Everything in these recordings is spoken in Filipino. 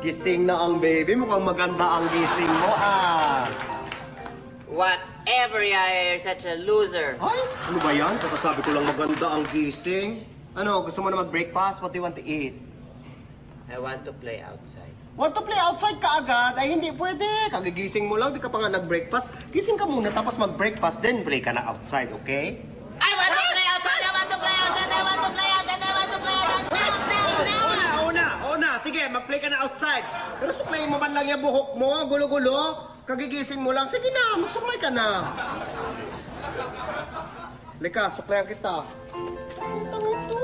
Gising na ang baby. Mukhang maganda ang gising mo, ah. Whatever, Yaya, you're such a loser. Ay, ano ba yan? Kakasabi ko lang maganda ang gising. Ano, gusto mo na mag-breakfast? What do you want to eat? I want to play outside. Want to play outside ka agad? Ay, hindi pwede. Kagigising mo lang, di ka pa nga nag-breakfast. Gising ka muna, tapos mag-breakfast, then play ka na outside, okay? I want to play outside! I want to play outside! I want to play outside! I want to play outside! Una. Sige, mag-play ka na outside. Pero suklayin mo man lang yung buhok mo, gulo-gulo. Kagigising mo lang. Sige na, magsuklay ka na. Lika, suklayan kita. Putang ito.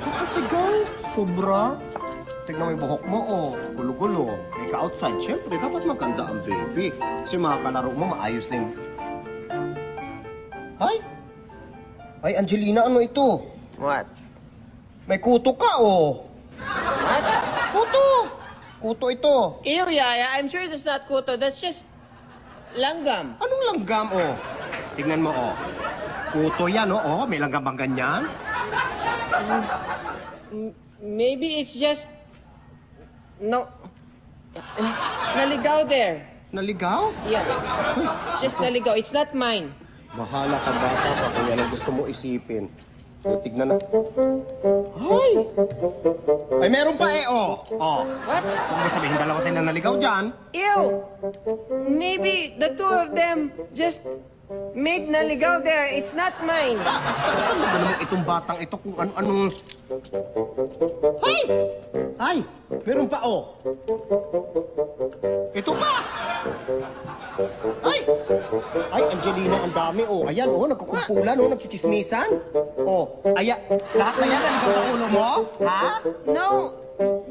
Nakasigaw. Sobra. Tignan mo yung buhok mo, oh. Gulo-gulo. Play ka outside. Siyempre, dapat maganda ang baby. Kasi mga kalaro mo, maayos na yung... Ay, Angelina, ano ito? What? May kuto ka, oh. What? Kuto! Kuto ito. Ew, Yaya, I'm sure that's not kuto. That's just langgam. Anong langgam, oh? Tingnan mo, oh. Kuto yan, oh. Oh, may langgam bang ganyan? Maybe it's just... No. Naligaw there. Naligaw? Yeah. Just naligaw. It's not mine. Bahala ka, bata ka, kung yan ang gusto mo isipin. So, tignan na. Ay, meron pa eh, oh. Oh. What? Kung ba sabihin, dalawa sila naligaw dyan? Ew! Maybe the two of them just made naligaw there. It's not mine. Ano ba naman itong batang ito kung ano-anong... Ay, meron pa, oh. Ito pa! Ay, Angelina, ang dami, oh. Ayan, oh, nagkukumpulan, oh, nagchichismisan. Oh, ayan, lahat na yan naligaw sa ulo mo? Ha? No.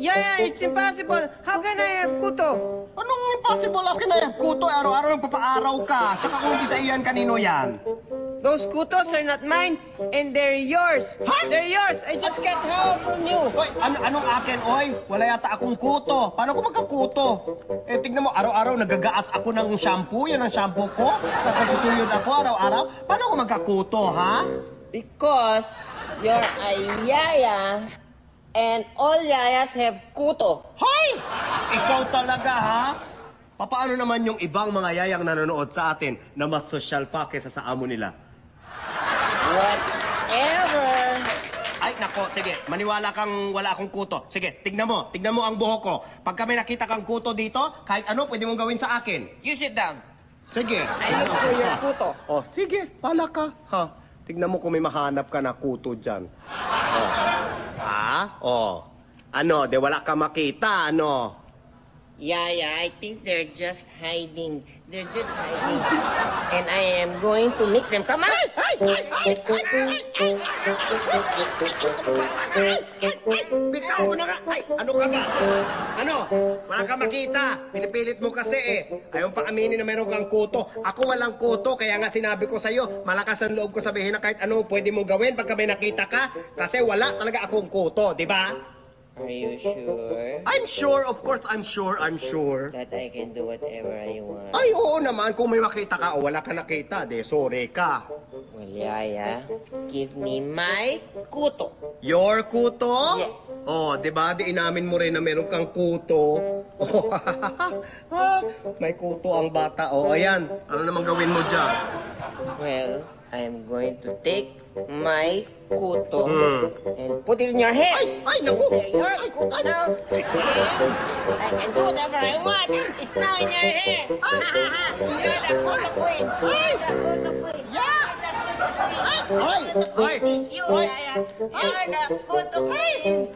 Yeah, it's impossible. How can I have kuto? Anong impossible? Akin na yan, kuto, araw-araw nagpapaaraw ka. Tsaka kung hindi sa iyan, kanino yan? Those kutos are not mine, and they're yours. Huh? They're yours. I just got help from you. Oy, anong akin, oy? Wala yata akong kuto. Paano ko magkakuto? Eh, tignan mo, araw-araw nagagaas ako ng shampoo. Yan ang shampoo ko. Nagkasusuyod ako araw-araw. Paano ko magkakuto, ha? Because you're a yaya, and all yayas have kuto. Hoy! Ikaw talaga, ha? Papaano naman yung ibang mga yayang nanonood sa atin na mas sosyal pa kesa sa amo nila? Whatever. Ay, nako, sige. Maniwala kang wala akong kuto. Sige, tignan mo. Tignan mo ang buhok ko. Pag kami nakita kang kuto dito, kahit ano, pwede mong gawin sa akin. You sit down. Sige. I look for your kuto. Oh, sige. Pala ka. Ha? Tignan mo kung may mahanap ka na kuto dyan. Oh. Ha? Oh. Ano? De wala ka makita, ano? Yeah, I think they're just hiding. They're just hiding. And I am going to make them come out. Bitaw mo na nga! Ay, ano ka ba? Ano? Wala ka makita. Pinipilit mo kasi eh. Ayaw pa aminin na meron kang kuto. Ako walang kuto, kaya nga sinabi ko sa'yo, malakas ang loob ko sabihin na kahit ano pwede mo gawin pagka may nakita ka. Kasi wala talaga akong kuto, di ba? Are you sure I'm sure, of course, I'm sure. that I can do whatever I want? Ay, oo naman. Kung may makita ka o wala ka nakita, de, sorry ka. Well, Yaya, give me my kuto. Your kuto? Yes. Oh, di ba? Di inamin mo rin na meron kang kuto. Oh, may kuto ang bata. Oh, ayan. Ano naman gawin mo dyan? Well, I am going to take my kuto and put it in your Ay, head. ay, naku. There, your kuto now. I can do whatever I want. It's now in your hair. You're the kuto queen. You're the kuto queen. Yeah. You're the kuto queen. Ay, ay, It's you, Yaya. You're the kuto queen.